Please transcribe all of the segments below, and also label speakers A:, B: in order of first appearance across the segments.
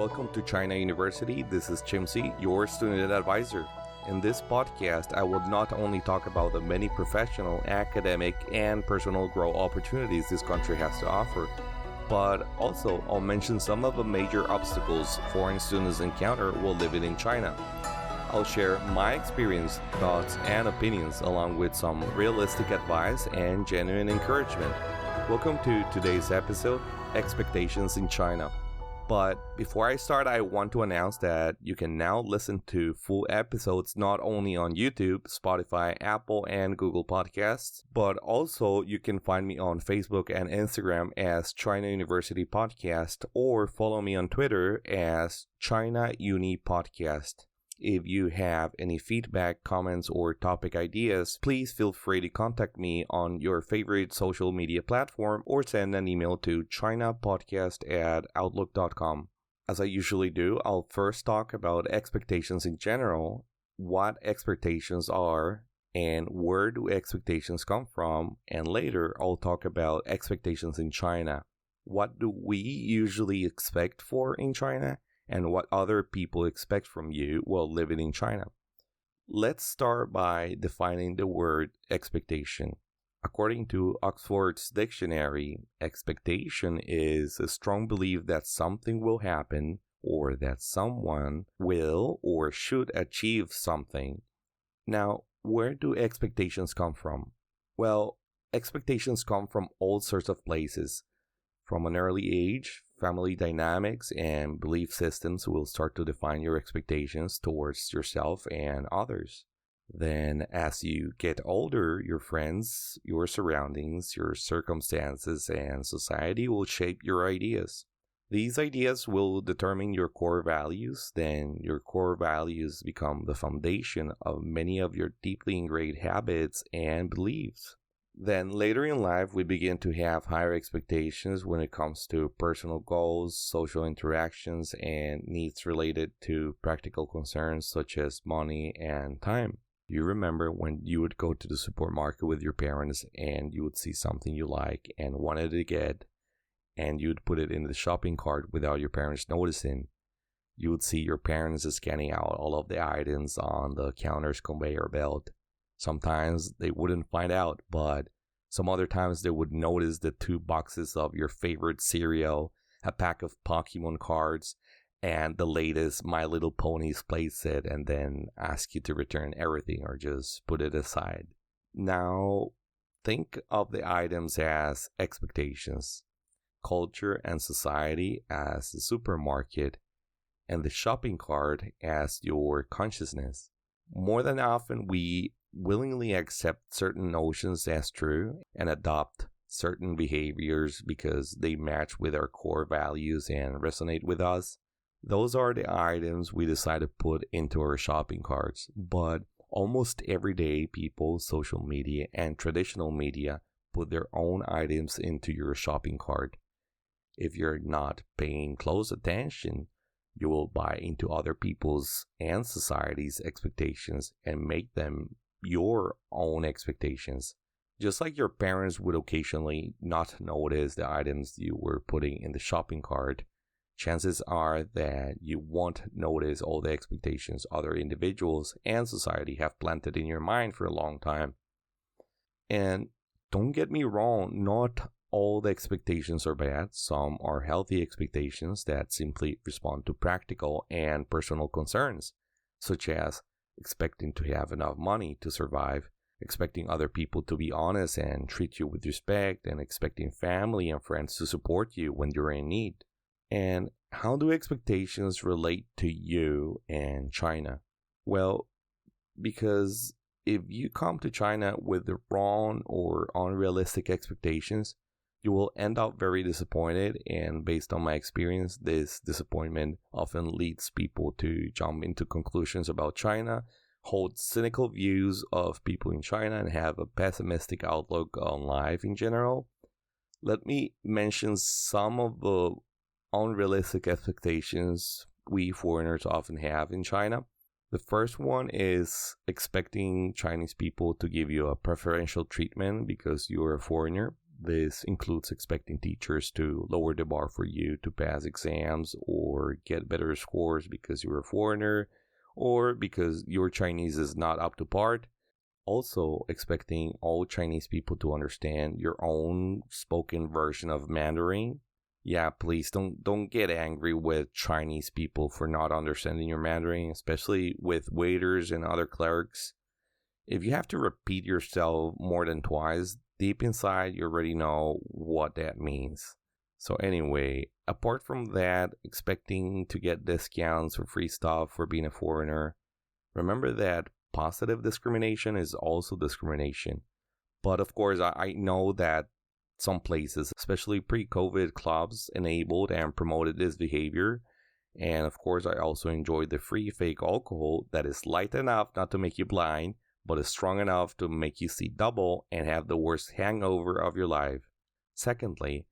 A: Welcome to China University. This is Chimsy, your student advisor. In this podcast, I will not only talk about the many professional, academic, and personal growth opportunities this country has to offer, but also I'll mention some of the major obstacles foreign students encounter while living in China. I'll share my experience, thoughts, and opinions along with some realistic advice and genuine encouragement. Welcome to today's episode, Expectations in China. But before I start, I want to announce that you can now listen to full episodes not only on YouTube, Spotify, Apple, and Google Podcasts, but also you can find me on Facebook and Instagram as China University Podcast or follow me on Twitter as chinauniversitypodcast. If you have any feedback, comments, or topic ideas, please feel free to contact me on your favorite social media platform or send an email to chinapodcast@outlook.com. As I usually do, I'll first talk about expectations in general, what expectations are, and where do expectations come from, and later I'll talk about expectations in China. What do we usually expect for in China? And what other people expect from you while living in China. Let's start by defining the word expectation. According to Oxford's dictionary, expectation is a strong belief that something will happen or that someone will or should achieve something. Now, where do expectations come from? Well, expectations come from all sorts of places. From an early age, family dynamics and belief systems will start to define your expectations towards yourself and others. Then, as you get older, your friends, your surroundings, your circumstances, and society will shape your ideas. These ideas will determine your core values. Then, your core values become the foundation of many of your deeply ingrained habits and beliefs. Then later in life, we begin to have higher expectations when it comes to personal goals, social interactions, and needs related to practical concerns such as money and time. You remember when you would go to the supermarket with your parents and you would see something you like and wanted to get, and you'd put it in the shopping cart without your parents noticing. You would see your parents scanning out all of the items on the counter's conveyor belt. Sometimes they wouldn't find out, but some other times they would notice the 2 boxes of your favorite cereal, a pack of Pokemon cards, and the latest My Little Ponies playset, and then ask you to return everything or just put it aside. Now, think of the items as expectations, culture and society as the supermarket, and the shopping cart as your consciousness. More than often, we willingly accept certain notions as true and adopt certain behaviors because they match with our core values and resonate with us. Those are the items we decide to put into our shopping carts. But almost every day, people, social media, and traditional media put their own items into your shopping cart. If you're not paying close attention, you will buy into other people's and society's expectations and make them your own expectations. Just like your parents would occasionally not notice the items you were putting in the shopping cart, chances are that you won't notice all the expectations other individuals and society have planted in your mind for a long time. And don't get me wrong, not all the expectations are bad. Some are healthy expectations that simply respond to practical and personal concerns, such as expecting to have enough money to survive, expecting other people to be honest and treat you with respect, and expecting family and friends to support you when you're in need. And how do expectations relate to you and China? Well, because if you come to China with the wrong or unrealistic expectations, you will end up very disappointed, and based on my experience, this disappointment often leads people to jump into conclusions about China, hold cynical views of people in China, and have a pessimistic outlook on life in general. Let me mention some of the unrealistic expectations we foreigners often have in China. The first one is expecting Chinese people to give you a preferential treatment because you're a foreigner. This includes expecting teachers to lower the bar for you to pass exams or get better scores because you're a foreigner or because your Chinese is not up to par. Also, expecting all Chinese people to understand your own spoken version of Mandarin. Yeah, please don't get angry with Chinese people for not understanding your Mandarin, especially with waiters and other clerks. If you have to repeat yourself more than twice, deep inside you already know what that means. So anyway, apart from that, expecting to get discounts or free stuff for being a foreigner, remember that positive discrimination is also discrimination. But of course, I know that some places, especially pre-COVID clubs, enabled and promoted this behavior. And of course, I also enjoyed the free fake alcohol that is light enough not to make you blind, but is strong enough to make you see double and have the worst hangover of your life. Secondly,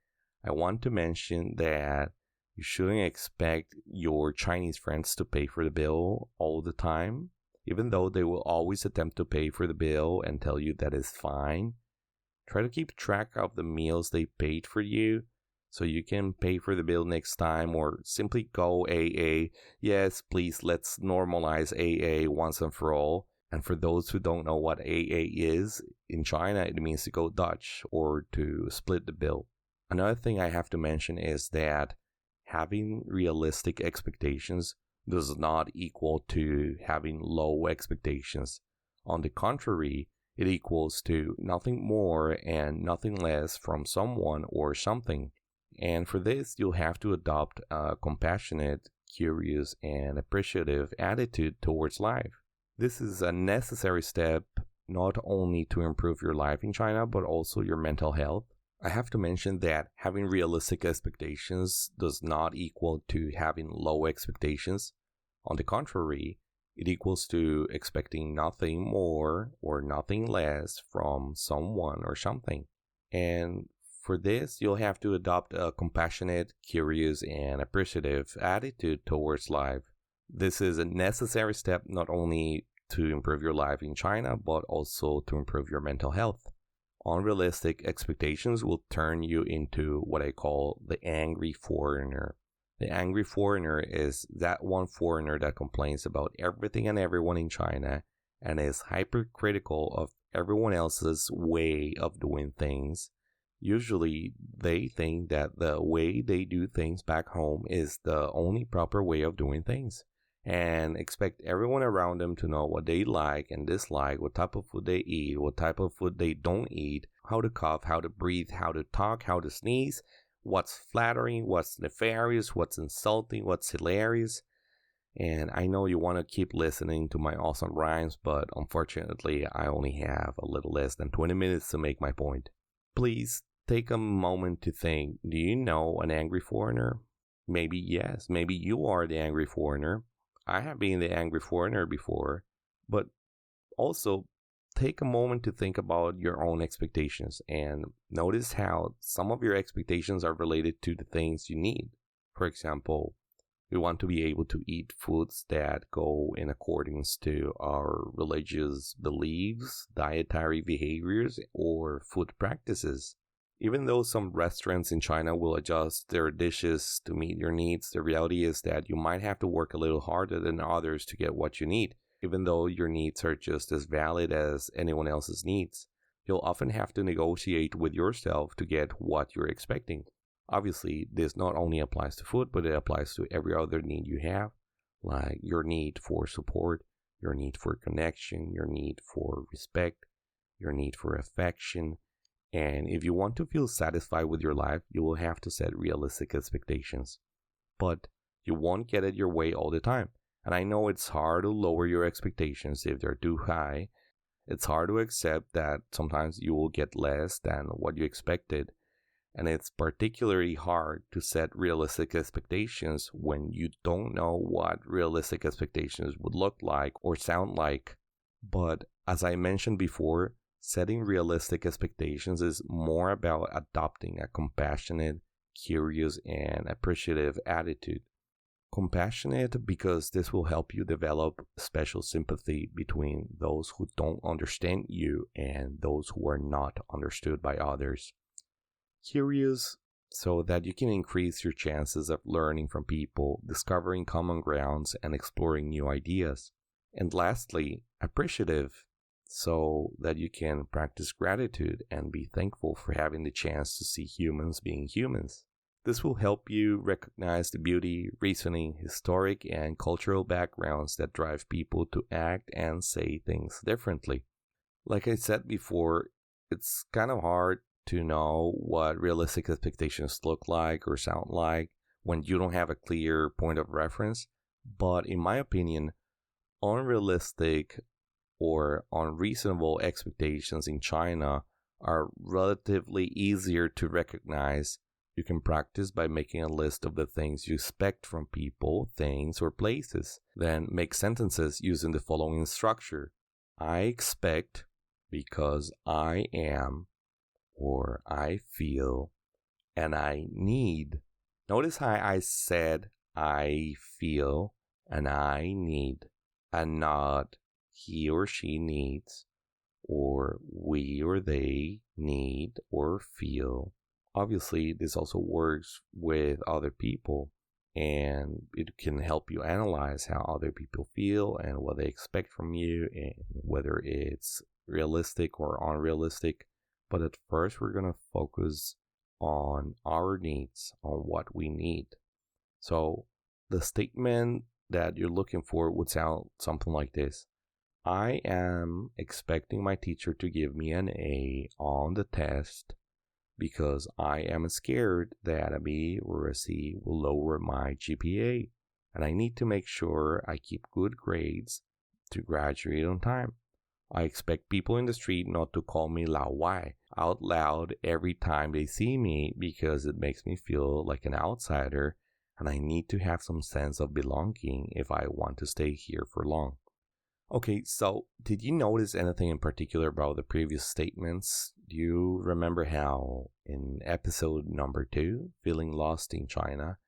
A: I want to mention that you shouldn't expect your Chinese friends to pay for the bill all the time, even though they will always attempt to pay for the bill and tell you that is fine. Try to keep track of the meals they paid for you so you can pay for the bill next time, or simply go AA. Yes, please, let's normalize AA once and for all. And for those who don't know what AA is, in China it means to go Dutch or to split the bill. Another thing I have to mention is that having realistic expectations does not equal to having low expectations. On the contrary, it equals to nothing more and nothing less from someone or something. And for this, you'll have to adopt a compassionate, curious, and appreciative attitude towards life. This is a necessary step not only to improve your life in China, but also your mental health. I have to mention that having realistic expectations does not equal to having low expectations. On the contrary, it equals to expecting nothing more or nothing less from someone or something. And for this, you'll have to adopt a compassionate, curious, and appreciative attitude towards life. This is a necessary step not only to improve your life in China, but also to improve your mental health. Unrealistic expectations will turn you into what I call the angry foreigner. The angry foreigner is that one foreigner that complains about everything and everyone in China and is hypercritical of everyone else's way of doing things. Usually, they think that the way they do things back home is the only proper way of doing things, and expect everyone around them to know what they like and dislike, what type of food they eat, what type of food they don't eat, how to cough, how to breathe, how to talk, how to sneeze, what's flattering, what's nefarious, what's insulting, what's hilarious. And I know you want to keep listening to my awesome rhymes, but unfortunately, I only have a little less than 20 minutes to make my point. Please take a moment to think, do you know an angry foreigner? Maybe yes, maybe you are the angry foreigner. I have been the angry foreigner before, but also take a moment to think about your own expectations and notice how some of your expectations are related to the things you need. For example, we want to be able to eat foods that go in accordance to our religious beliefs, dietary behaviors, or food practices. Even though some restaurants in China will adjust their dishes to meet your needs, the reality is that you might have to work a little harder than others to get what you need. Even though your needs are just as valid as anyone else's needs, you'll often have to negotiate with yourself to get what you're expecting. Obviously, this not only applies to food, but it applies to every other need you have, like your need for support, your need for connection, your need for respect, your need for affection. And if you want to feel satisfied with your life, you will have to set realistic expectations. But you won't get it your way all the time. And I know it's hard to lower your expectations if they're too high. It's hard to accept that sometimes you will get less than what you expected. And it's particularly hard to set realistic expectations when you don't know what realistic expectations would look like or sound like. But as I mentioned before, setting realistic expectations is more about adopting a compassionate, curious, and appreciative attitude. Compassionate because this will help you develop special sympathy between those who don't understand you and those who are not understood by others. Curious so that you can increase your chances of learning from people, discovering common grounds, and exploring new ideas. And lastly, appreciative so that you can practice gratitude and be thankful for having the chance to see humans being humans. This will help you recognize the beauty, reasoning, historic, and cultural backgrounds that drive people to act and say things differently. Like I said before, it's kind of hard to know what realistic expectations look like or sound like when you don't have a clear point of reference. But in my opinion, unrealistic or unreasonable expectations in China are relatively easier to recognize. You can practice by making a list of the things you expect from people, things, or places. Then make sentences using the following structure. I expect because I am, or I feel, and I need. Notice how I said I feel and I need, and not he or she needs, or we or they need or feel. Obviously, this also works with other people, and it can help you analyze how other people feel and what they expect from you, and whether it's realistic or unrealistic. But at first, we're going to focus on our needs, on what we need. So the statement that you're looking for would sound something like this. I am expecting my teacher to give me an A on the test because I am scared that a B or a C will lower my GPA, and I need to make sure I keep good grades to graduate on time. I expect people in the street not to call me laowai out loud every time they see me because it makes me feel like an outsider, and I need to have some sense of belonging if I want to stay here for long. Okay, so did you notice anything in particular about the previous statements? Do you remember how in episode number 2, Feeling Lost in China,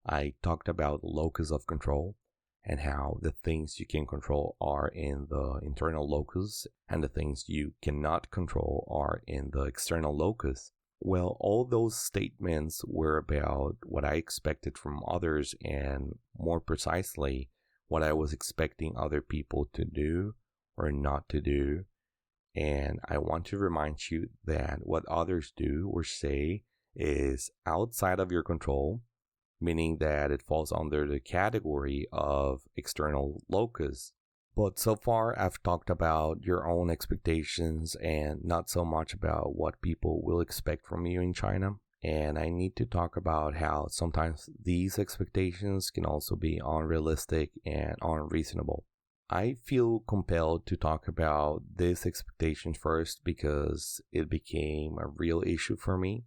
A: I talked about locus of control and how the things you can control are in the internal locus and the things you cannot control are in the external locus? Well, all those statements were about what I expected from others and, more precisely, what I was expecting other people to do or not to do. And I want to remind you that what others do or say is outside of your control, meaning that it falls under the category of external locus. But so far, I've talked about your own expectations and not so much about what people will expect from you in China. And I need to talk about how sometimes these expectations can also be unrealistic and unreasonable. I feel compelled to talk about this expectation first because it became a real issue for me,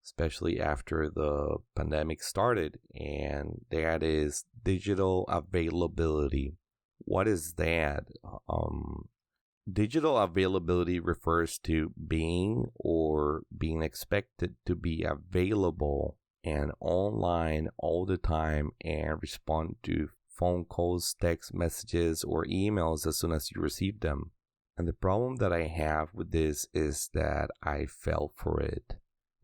A: especially after the pandemic started, and that is digital availability. What is that? Digital availability refers to being or being expected to be available and online all the time and respond to phone calls, text messages, or emails as soon as you receive them. And the problem that I have with this is that I fell for it.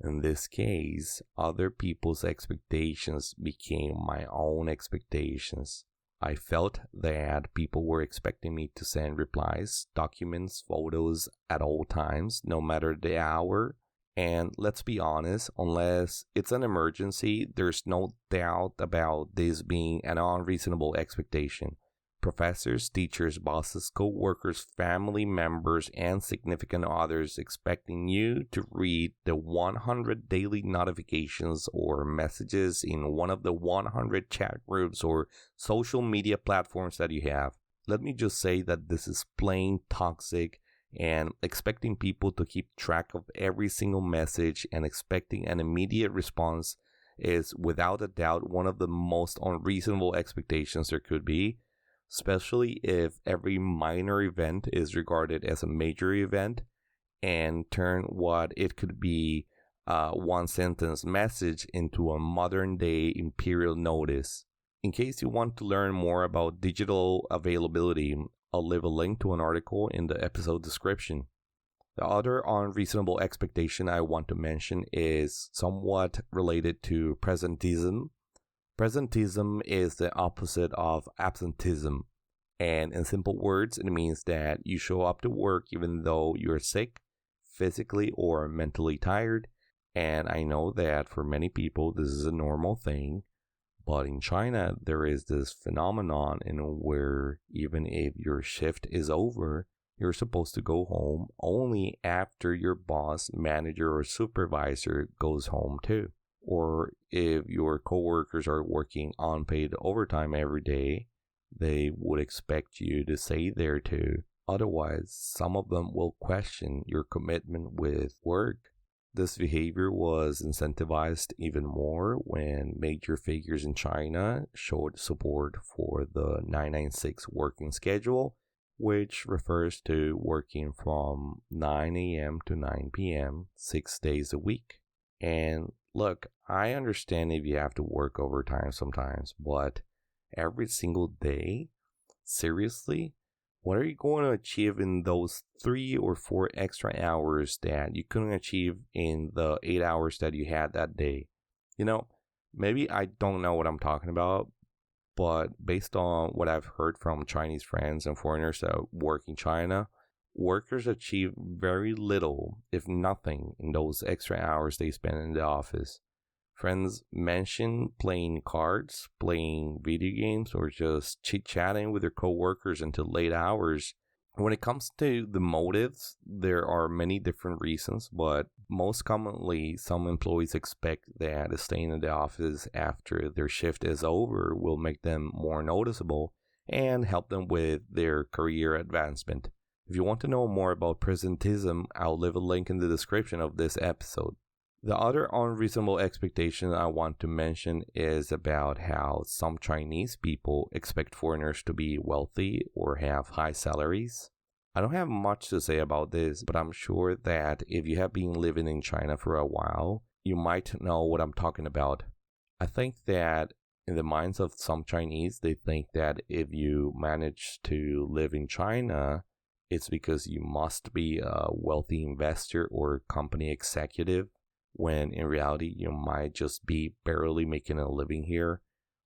A: In this case, other people's expectations became my own expectations. I felt that people were expecting me to send replies, documents, photos at all times, no matter the hour. And let's be honest, unless it's an emergency, there's no doubt about this being an unreasonable expectation. Professors, teachers, bosses, co-workers, family members, and significant others expecting you to read the 100 daily notifications or messages in one of the 100 chat groups or social media platforms that you have. Let me just say that this is plain toxic, and expecting people to keep track of every single message and expecting an immediate response is without a doubt one of the most unreasonable expectations there could be, especially if every minor event is regarded as a major event and turn what it could be one sentence message into a modern day imperial notice. In case you want to learn more about digital availability, I'll leave a link to an article in the episode description. The other unreasonable expectation I want to mention is somewhat related to presenteeism. Presenteeism is the opposite of absenteeism. And in simple words, it means that you show up to work even though you're sick, physically or mentally tired. And I know that for many people, this is a normal thing. But in China, there is this phenomenon in where even if your shift is over, you're supposed to go home only after your boss, manager, or supervisor goes home too. Or if your coworkers are working unpaid overtime every day, they would expect you to stay there too. Otherwise, some of them will question your commitment with work. This behavior was incentivized even more when major figures in China showed support for the 996 working schedule, which refers to working from 9 a.m. to 9 p.m. 6 days a week. And look, I understand if you have to work overtime sometimes, but every single day? Seriously? What are you going to achieve in those 3 or 4 extra hours that you couldn't achieve in the 8 hours that you had that day? You know, maybe I don't know what I'm talking about, but based on what I've heard from Chinese friends and foreigners that work in China, workers achieve very little, if nothing, in those extra hours they spend in the office. Friends mention playing cards, playing video games, or just chit-chatting with their coworkers until late hours. When it comes to the motives, there are many different reasons, but most commonly, some employees expect that staying in the office after their shift is over will make them more noticeable and help them with their career advancement. If you want to know more about presenteeism, I'll leave a link in the description of this episode. The other unreasonable expectation I want to mention is about how some Chinese people expect foreigners to be wealthy or have high salaries. I don't have much to say about this, but I'm sure that if you have been living in China for a while, you might know what I'm talking about. I think that in the minds of some Chinese, they think that if you manage to live in China, it's because you must be a wealthy investor or company executive, when in reality you might just be barely making a living here.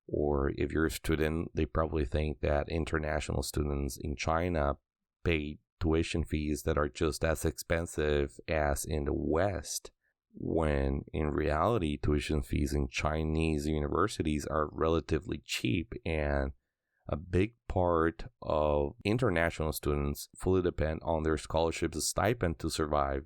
A: Or if you're a student, they probably think that international students in China pay tuition fees that are just as expensive as in the West, when in reality tuition fees in Chinese universities are relatively cheap, and a big part of international students fully depend on their scholarships stipend to survive.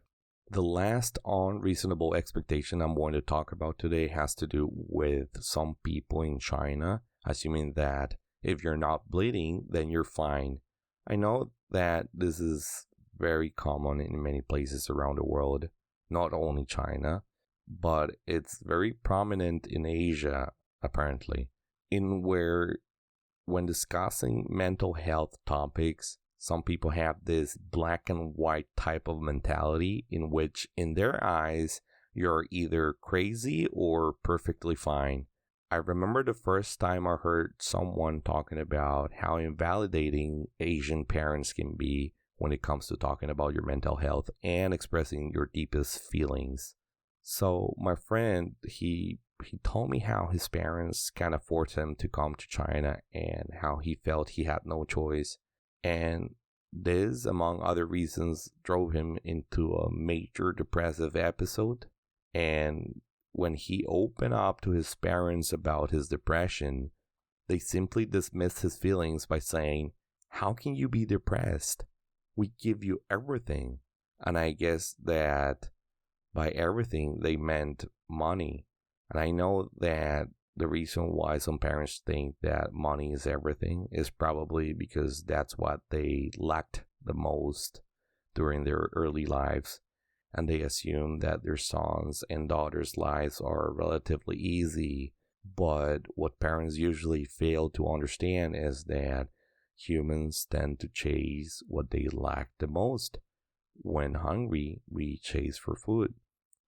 A: The last unreasonable expectation I'm going to talk about today has to do with some people in China, assuming that if you're not bleeding, then you're fine. I know that this is very common in many places around the world, not only China, but it's very prominent in Asia, apparently, in where when discussing mental health topics, some people have this black and white type of mentality in which, in their eyes, you're either crazy or perfectly fine. I remember the first time I heard someone talking about how invalidating Asian parents can be when it comes to talking about your mental health and expressing your deepest feelings. So my friend, he told me how his parents kind of forced him to come to China and how he felt he had no choice. And this, among other reasons, drove him into a major depressive episode. And when he opened up to his parents about his depression, they simply dismissed his feelings by saying, "How can you be depressed? We give you everything." And I guess that by everything, they meant money. And I know that the reason why some parents think that money is everything is probably because that's what they lacked the most during their early lives. And they assume that their sons and daughters' lives are relatively easy. But what parents usually fail to understand is that humans tend to chase what they lack the most. When hungry, we chase for food.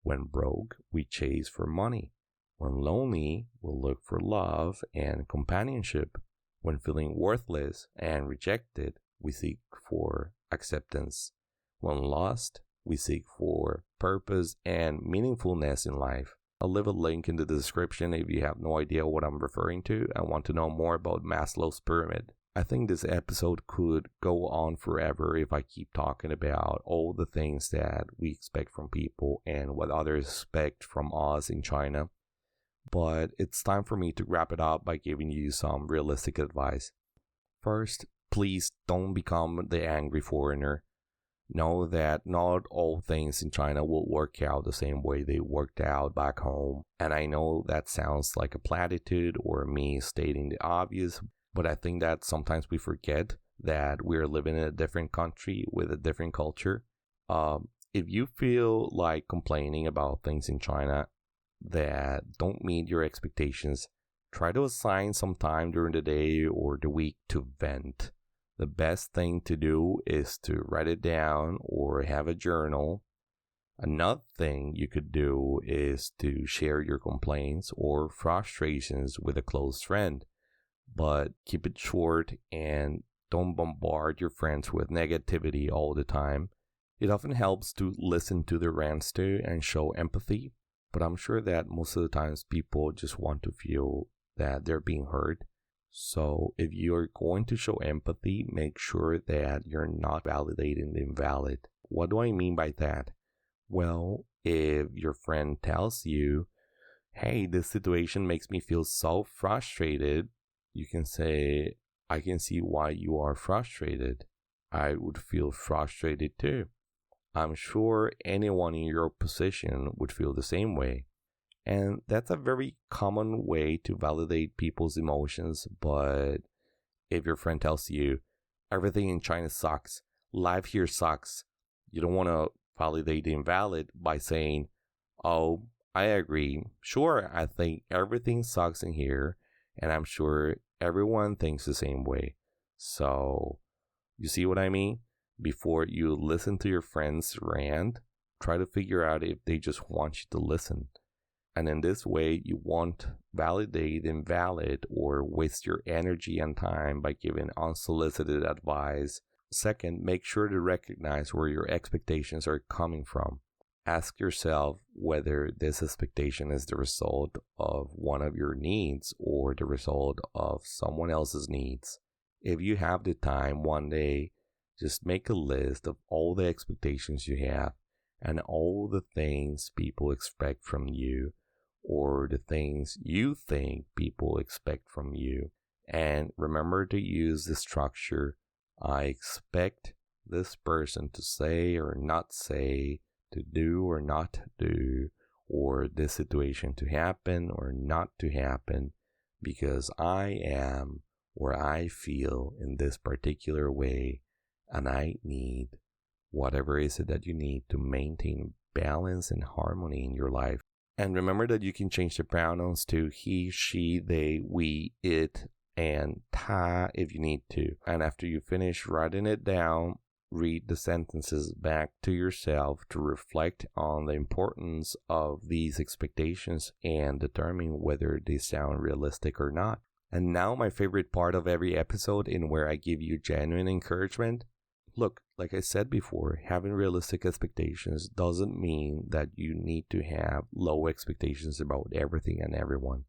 A: When broke, we chase for money. When lonely, we'll look for love and companionship. When feeling worthless and rejected, we seek for acceptance. When lost, We seek for purpose and meaningfulness in life. I'll leave a link in the description if you have no idea what I'm referring to and want to know more about Maslow's pyramid. I think this episode could go on forever if I keep talking about all the things that we expect from people and what others expect from us in China. But it's time for me to wrap it up by giving you some realistic advice. First, please don't become the angry foreigner. Know that not all things in China will work out the same way they worked out back home. And I know that sounds like a platitude or me stating the obvious, but I think that sometimes we forget that we're living in a different country with a different culture. If you feel like complaining about things in China that don't meet your expectations, try to assign some time during the day or the week to vent. The best thing to do is to write it down or have a journal. Another thing you could do is to share your complaints or frustrations with a close friend. But keep it short and don't bombard your friends with negativity all the time. It often helps to listen to their rants too and show empathy, but I'm sure that most of the times people just want to feel that they're being heard. So if you're going to show empathy, make sure that you're not validating the invalid. What do I mean by that? Well, if your friend tells you, hey, this situation makes me feel so frustrated, you can say, I can see why you are frustrated. I would feel frustrated too. I'm sure anyone in your position would feel the same way. And that's a very common way to validate people's emotions. But if your friend tells you, everything in China sucks, life here sucks, you don't want to validate the invalid by saying, oh, I agree. Sure, I think everything sucks in here. And I'm sure everyone thinks the same way. So, you see what I mean? Before you listen to your friend's rant, try to figure out if they just want you to listen. And in this way, you won't validate invalid or waste your energy and time by giving unsolicited advice. Second, make sure to recognize where your expectations are coming from. Ask yourself whether this expectation is the result of one of your needs or the result of someone else's needs. If you have the time one day, just make a list of all the expectations you have and all the things people expect from you or the things you think people expect from you. And remember to use the structure, I expect this person to say or not say, to do or not do, or this situation to happen or not to happen, because I am or I feel in this particular way, and I need whatever is it that you need to maintain balance and harmony in your life. And remember that you can change the pronouns to he, she, they, we, it, and ta if you need to. And after you finish writing it down, read the sentences back to yourself to reflect on the importance of these expectations and determine whether they sound realistic or not. And now my favorite part of every episode, in where I give you genuine encouragement. Look, like I said before, having realistic expectations doesn't mean that you need to have low expectations about everything and everyone.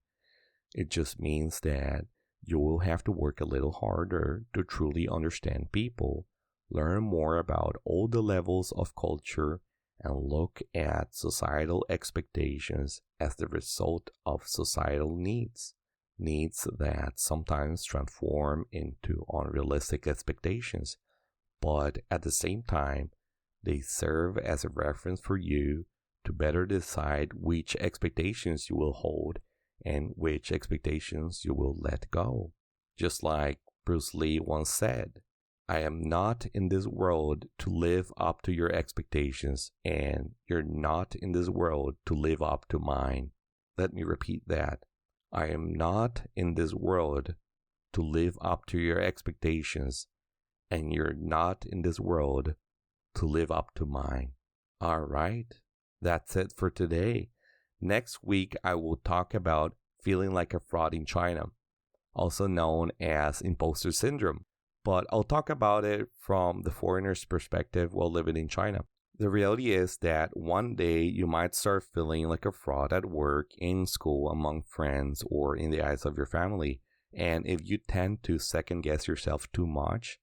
A: It just means that you will have to work a little harder to truly understand people, learn more about all the levels of culture, and look at societal expectations as the result of societal needs. Needs that sometimes transform into unrealistic expectations, but at the same time, they serve as a reference for you to better decide which expectations you will hold and which expectations you will let go. Just like Bruce Lee once said, I am not in this world to live up to your expectations, and you're not in this world to live up to mine. Let me repeat that. I am not in this world to live up to your expectations, and you're not in this world to live up to mine. All right, that's it for today. Next week, I will talk about feeling like a fraud in China, also known as imposter syndrome. But I'll talk about it from the foreigner's perspective while living in China. The reality is that one day you might start feeling like a fraud at work, in school, among friends, or in the eyes of your family. And if you tend to second guess yourself too much,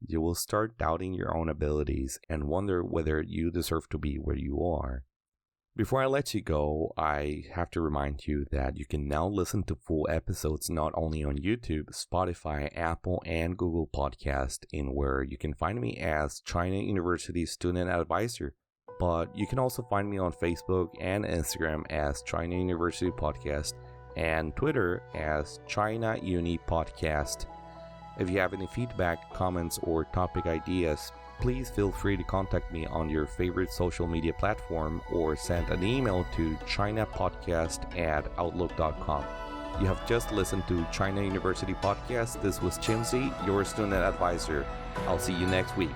A: you will start doubting your own abilities and wonder whether you deserve to be where you are. Before I let you go, I have to remind you that you can now listen to full episodes not only on YouTube, Spotify, Apple, and Google Podcast, in where you can find me as China University Student Advisor. But you can also find me on Facebook and Instagram as China University Podcast and Twitter as chinauniversitypodcast. If you have any feedback, comments, or topic ideas, please feel free to contact me on your favorite social media platform or send an email to chinapodcast@outlook.com. You have just listened to China University Podcast. This was Chimsy, your student advisor. I'll see you next week.